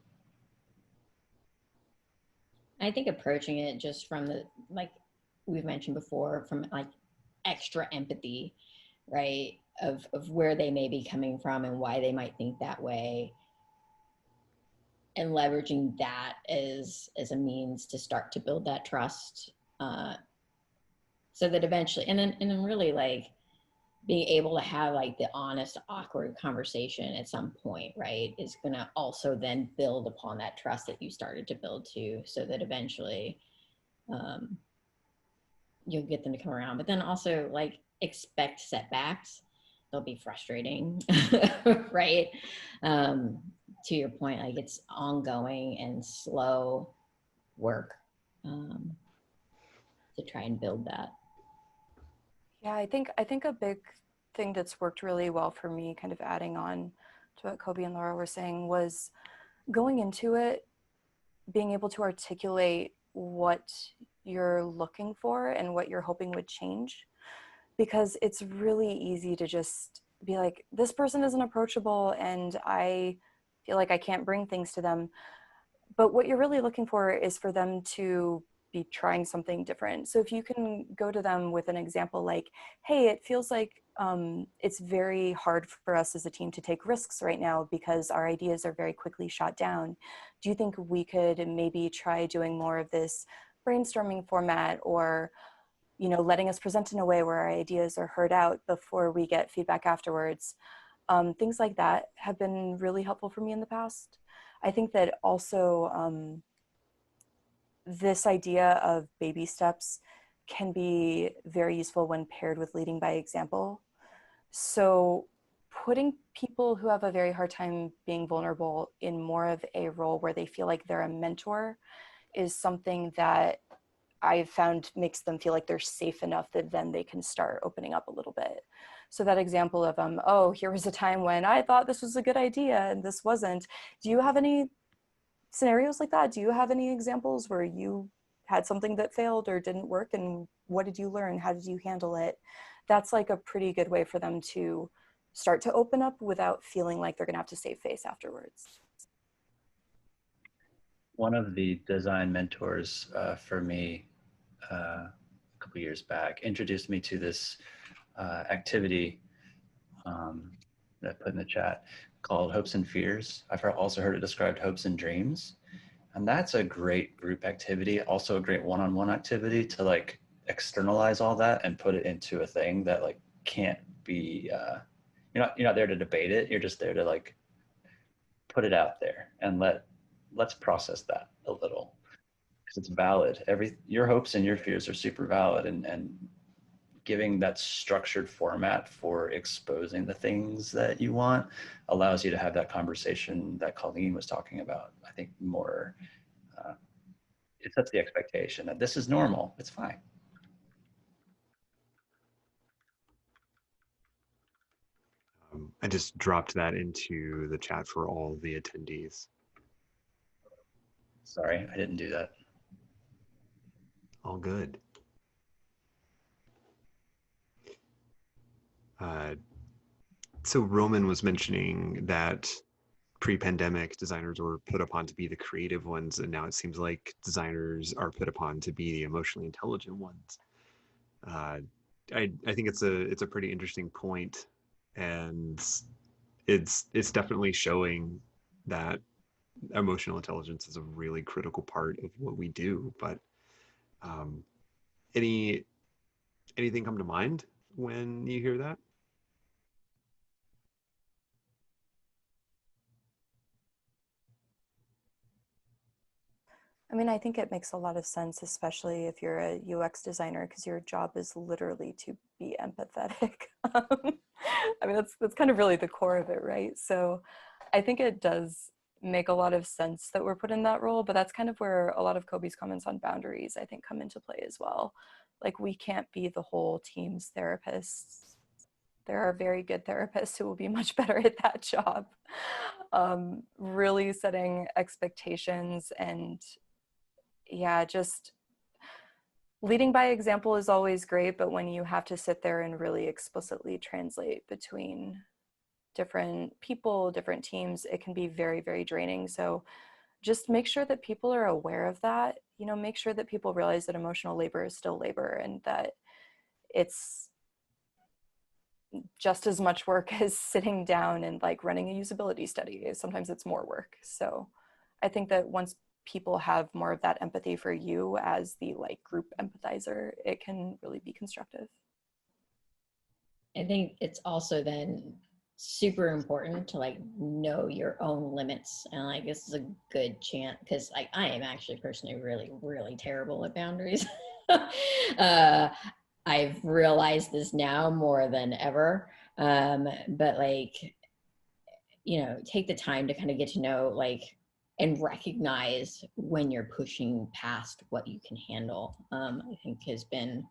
I think approaching it just from the, like we've mentioned before, from like extra empathy, right? Of where they may be coming from and why they might think that way, and leveraging that as a means to start to build that trust, so that eventually, and then really like being able to have like the honest, awkward conversation at some point, right, is going to also then build upon that trust that you started to build too, so that eventually you'll get them to come around. But then also like expect setbacks. They'll be frustrating, right? To your point, like it's ongoing and slow work to try and build that. Yeah, I think a big thing that's worked really well for me, kind of adding on to what Kobe and Laura were saying, was going into it, being able to articulate what you're looking for and what you're hoping would change. Because it's really easy to just be like, this person isn't approachable and I feel like I can't bring things to them. But what you're really looking for is for them to be trying something different. So if you can go to them with an example like, hey, it feels like it's very hard for us as a team to take risks right now because our ideas are very quickly shot down. Do you think we could maybe try doing more of this brainstorming format, or letting us present in a way where our ideas are heard out before we get feedback afterwards? Things like that have been really helpful for me in the past. I think that also this idea of baby steps can be very useful when paired with leading by example. So putting people who have a very hard time being vulnerable in more of a role where they feel like they're a mentor is something that I've found makes them feel like they're safe enough that then they can start opening up a little bit. So that example of, oh, here was a time when I thought this was a good idea and this wasn't. Do you have any scenarios like that? Do you have any examples where you had something that failed or didn't work, and what did you learn? How did you handle it? That's like a pretty good way for them to start to open up without feeling like they're gonna have to save face afterwards. One of the design mentors for me a couple years back introduced me to this activity that I put in the chat called Hopes and Fears. I've also heard it described hopes and dreams. And that's a great group activity, also a great one-on-one activity to like externalize all that and put it into a thing that like can't be, you're not there to debate it. You're just there to like put it out there and let's process that a little, because it's valid. Your hopes and your fears are super valid, and giving that structured format for exposing the things that you want allows you to have that conversation that Colleen was talking about. I think more, it sets the expectation that this is normal, it's fine. I just dropped that into the chat for all the attendees. Sorry, I didn't do that. All good. So Roman was mentioning that pre-pandemic designers were put upon to be the creative ones, and now it seems like designers are put upon to be the emotionally intelligent ones. I think it's a pretty interesting point, and it's definitely showing that emotional intelligence is a really critical part of what we do. But anything come to mind when you hear that? I mean, I think it makes a lot of sense, especially if you're a UX designer, because your job is literally to be empathetic. I mean, that's kind of really the core of it, right? So I think it does make a lot of sense that we're put in that role, but that's kind of where a lot of Kobe's comments on boundaries, I think, come into play as well. Like, we can't be the whole team's therapists. There are very good therapists who will be much better at that job. Really setting expectations and yeah, just leading by example is always great, but when you have to sit there and really explicitly translate between different people, different teams, it can be very, very draining. So just make sure that people are aware of that. You know, make sure that people realize that emotional labor is still labor and that it's just as much work as sitting down and like running a usability study. Sometimes it's more work. So I think that once people have more of that empathy for you as the like group empathizer, it can really be constructive. I think it's also then super important to like know your own limits, and like this is a good chance because like I am actually personally really terrible at boundaries. I've realized this now more than ever, but like, you know, take the time to kind of get to know like and recognize when you're pushing past what you can handle. I think has been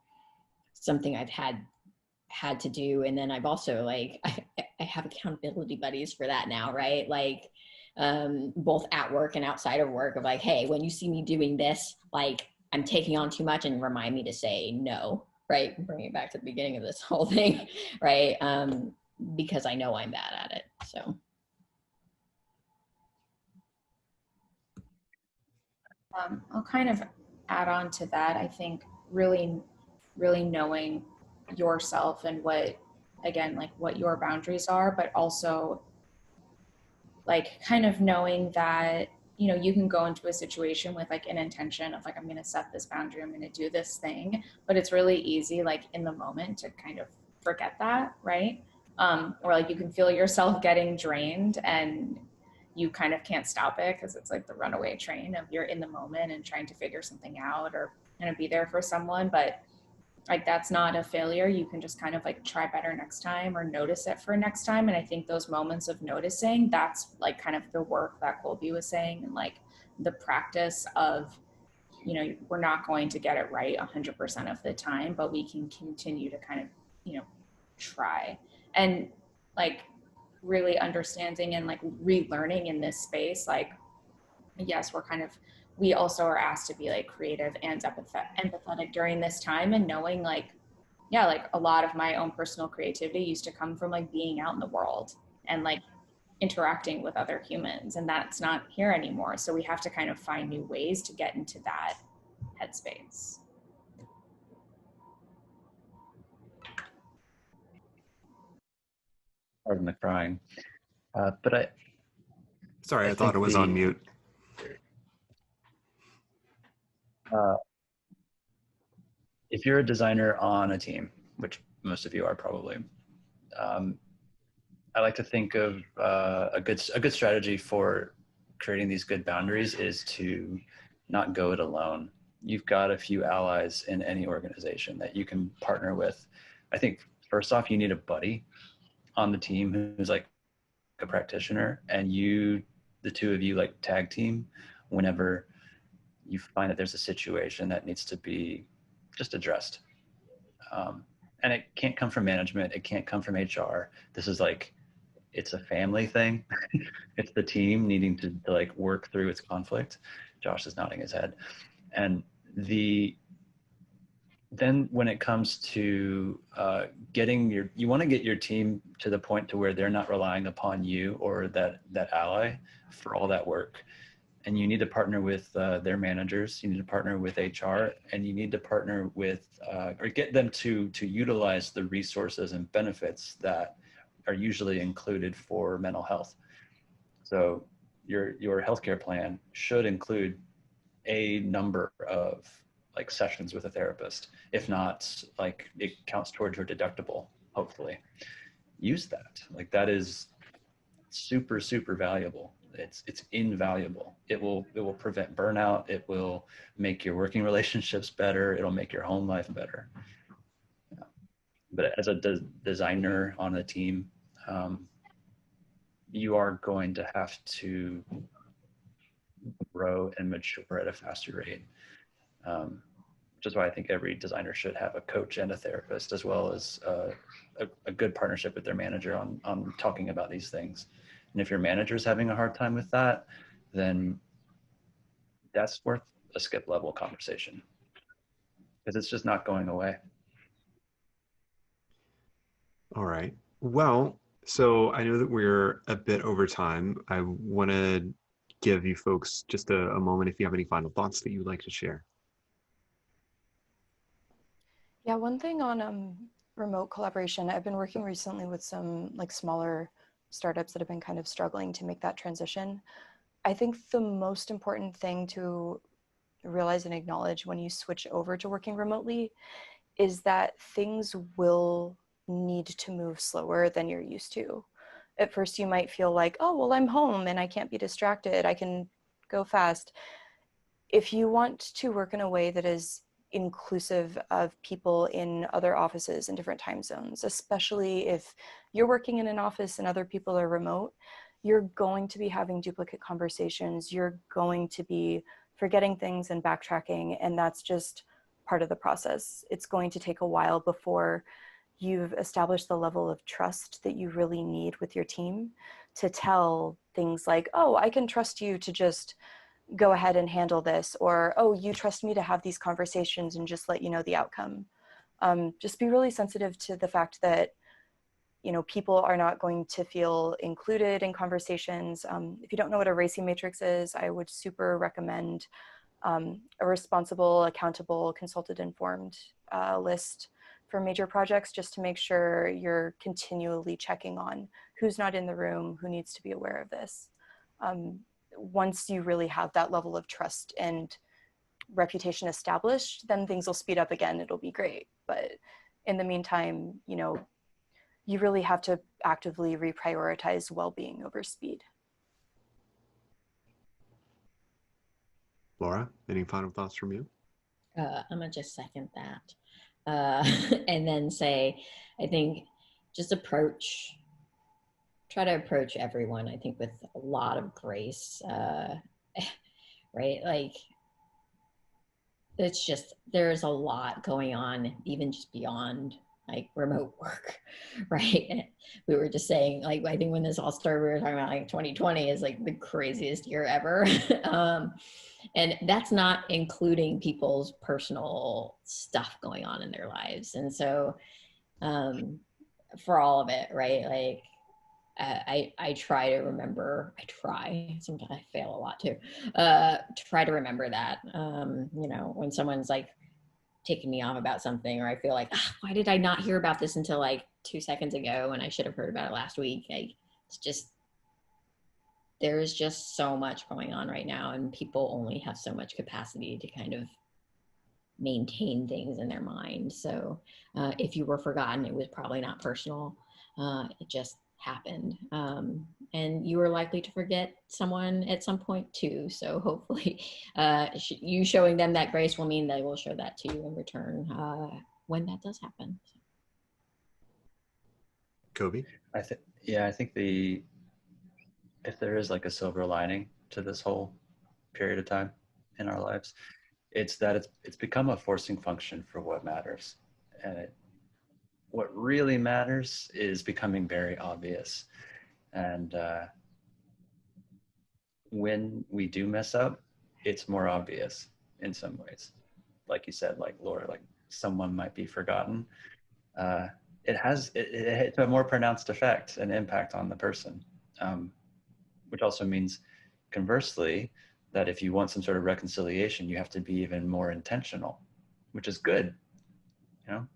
something I've had to do. And then I've also like I have accountability buddies for that now, right? Like both at work and outside of work of like, hey, when you see me doing this, like I'm taking on too much, and remind me to say no, right? Bring it back to the beginning of this whole thing, right? Because I know I'm bad at it. So I'll kind of add on to that. I think really knowing yourself and what, again, like what your boundaries are, but also like kind of knowing that, you know, you can go into a situation with like an intention of like, I'm going to set this boundary, I'm going to do this thing, but it's really easy like in the moment to kind of forget that, right? Or like you can feel yourself getting drained and you kind of can't stop it because it's like the runaway train of you're in the moment and trying to figure something out or kind of be there for someone. But like that's not a failure. You can just kind of like try better next time or notice it for next time. And I think those moments of noticing, that's like kind of the work that Colby was saying, and like the practice of, you know, we're not going to get it right 100% of the time, but we can continue to kind of, you know, try. And like really understanding and like relearning in this space, like yes, we also are asked to be like creative and empathetic during this time, and knowing like, yeah, like a lot of my own personal creativity used to come from like being out in the world and like interacting with other humans, and that's not here anymore. So we have to kind of find new ways to get into that headspace. Pardon the crying. But Sorry, I I thought think it was on the mute. if you're a designer on a team, which most of you are probably, I like to think of a good strategy for creating these good boundaries is to not go it alone. You've got a few allies in any organization that you can partner with. I think first off, you need a buddy on the team who's like a practitioner, and the two of you like tag team whenever you find that there's a situation that needs to be just addressed. And it can't come from management. It can't come from HR. This is like, it's a family thing. It's the team needing to like work through its conflict. Josh is nodding his head. And then when it comes to you want to get your team to the point to where they're not relying upon you or that ally for all that work. And you need to partner with their managers. You need to partner with HR, and you need to partner with or get them to utilize the resources and benefits that are usually included for mental health. So your healthcare plan should include a number of like sessions with a therapist. If not, like it counts towards your deductible, hopefully. Use that. Like that is super valuable. It's invaluable. It will prevent burnout. It will make your working relationships better. It'll make your home life better. But as a designer on a team, you are going to have to grow and mature at a faster rate. Which is why I think every designer should have a coach and a therapist, as well as a good partnership with their manager on talking about these things. And if your manager is having a hard time with that, then that's worth a skip level conversation, because it's just not going away. All right. Well, so I know that we're a bit over time. I want to give you folks just a moment if you have any final thoughts that you would like to share. Yeah, one thing on remote collaboration, I've been working recently with some like smaller startups that have been kind of struggling to make that transition. I think the most important thing to realize and acknowledge when you switch over to working remotely is that things will need to move slower than you're used to. At first you might feel like, oh, well, I'm home and I can't be distracted. I can go fast. If you want to work in a way that is inclusive of people in other offices in different time zones, especially if you're working in an office and other people are remote, you're going to be having duplicate conversations. You're going to be forgetting things and backtracking, and that's just part of the process. It's going to take a while before you've established the level of trust that you really need with your team to tell things like, oh, I can trust you to just go ahead and handle this, or, oh, you trust me to have these conversations and just let you know the outcome. Just be really sensitive to the fact that, you know, people are not going to feel included in conversations. If you don't know what a RACI matrix is, I would super recommend a responsible, accountable, consulted, informed list for major projects, just to make sure you're continually checking on who's not in the room, who needs to be aware of this. Once you really have that level of trust and reputation established, then things will speed up again. It'll be great. But in the meantime, you know, you really have to actively reprioritize well-being over speed. Laura, any final thoughts from you? I'm gonna just second that, and then say, I think just try to approach everyone, I think, with a lot of grace, right? Like, it's just, there's a lot going on, even just beyond like remote work, right? We were just saying, like, I think when this all started, we were talking about like 2020 is like the craziest year ever. And that's not including people's personal stuff going on in their lives. And so for all of it, right? Like, I try to remember, sometimes I fail a lot too, try to remember that, you know, when someone's like taking me off about something, or I feel like, why did I not hear about this until like 2 seconds ago when I should have heard about it last week? Like, it's just, there's just so much going on right now, and people only have so much capacity to kind of maintain things in their mind. So if you were forgotten, it was probably not personal. It just happened. And you were likely to forget someone at some point too. So hopefully you showing them that grace will mean they will show that to you in return when that does happen. Kobe? I think if there is like a silver lining to this whole period of time in our lives, it's that it's become a forcing function for what matters. And what really matters is becoming very obvious. And when we do mess up, it's more obvious in some ways. Like you said, like Laura, like someone might be forgotten. It's a more pronounced effect and impact on the person, which also means, conversely, that if you want some sort of reconciliation, you have to be even more intentional, which is good. You know,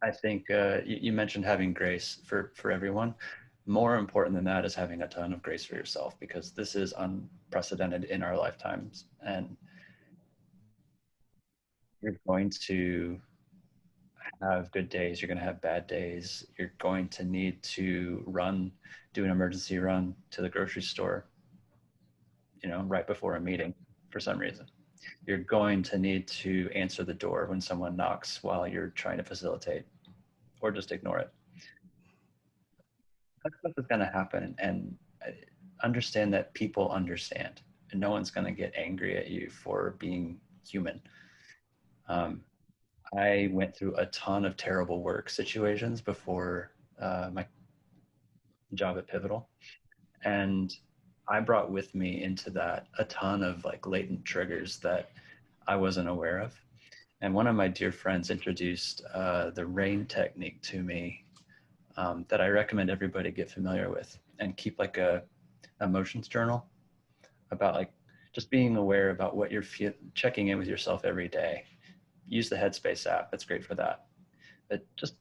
I think you mentioned having grace for everyone. More important than that is having a ton of grace for yourself, because this is unprecedented in our lifetimes, and you're going to have good days, you're going to have bad days. You're going to need to do an emergency run to the grocery store, right before a meeting for some reason. You're going to need to answer the door when someone knocks while you're trying to facilitate, or just ignore it. That stuff is going to happen, and understand that people understand, and no one's going to get angry at you for being human. I went through a ton of terrible work situations before my job at Pivotal, and I brought with me into that a ton of like latent triggers that I wasn't aware of. And one of my dear friends introduced the RAIN technique to me, that I recommend everybody get familiar with and keep like a emotions journal about like just being aware about what you're checking in with yourself every day. Use the Headspace app. That's great for that. But just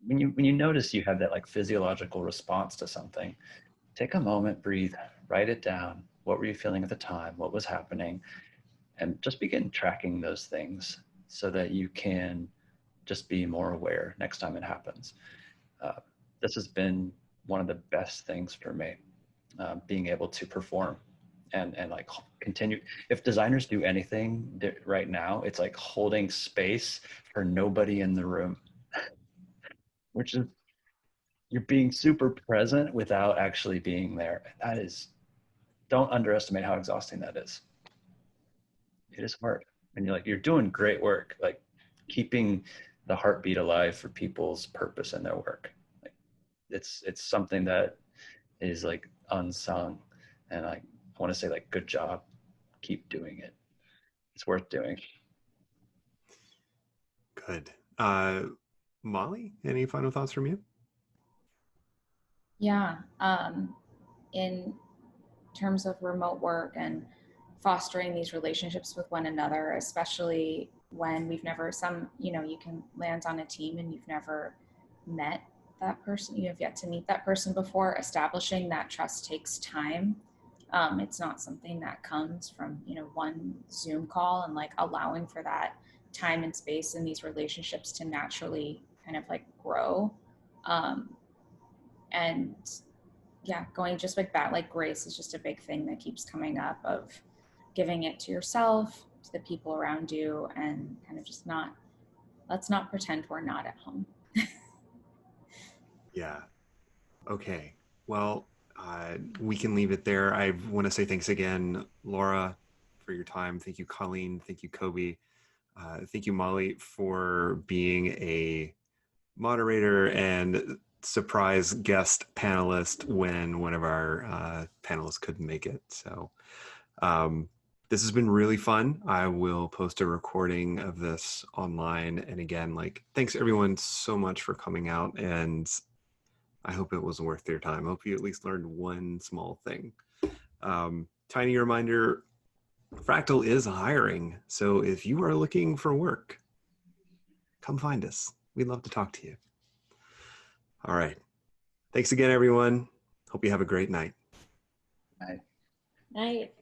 when you notice you have that like physiological response to something, take a moment, breathe, write it down. What were you feeling at the time? What was happening? And just begin tracking those things so that you can just be more aware next time it happens. This has been one of the best things for me, being able to perform and like continue. If designers do anything right now, it's like holding space for nobody in the room, which is, you're being super present without actually being there. That is, don't underestimate how exhausting that is. It is hard. And you're doing great work, like keeping the heartbeat alive for people's purpose in their work. Like it's something that is like unsung, and I want to say like, good job, keep doing it. It's worth doing. Good. Molly, any final thoughts from you? Yeah. In terms of remote work and fostering these relationships with one another, especially when you can land on a team and you've never met that person, you have yet to meet that person before. Establishing that trust takes time. It's not something that comes from, one Zoom call, and like allowing for that time and space in these relationships to naturally kind of like grow. And yeah, going just like that, like grace is just a big thing that keeps coming up, of giving it to yourself, to the people around you, and kind of just let's not pretend we're not at home. Yeah. Okay. Well, we can leave it there. I want to say thanks again, Laura, for your time. Thank you, Colleen. Thank you, Kobe. Thank you, Molly, for being a moderator and surprise guest panelist when one of our panelists couldn't make it. So this has been really fun. I will post a recording of this online. And again, thanks everyone so much for coming out, and I hope it was worth your time. I hope you at least learned one small thing. Tiny reminder, Fractal is hiring. So if you are looking for work, come find us. We'd love to talk to you. All right. Thanks again, everyone. Hope you have a great night. Bye. Night.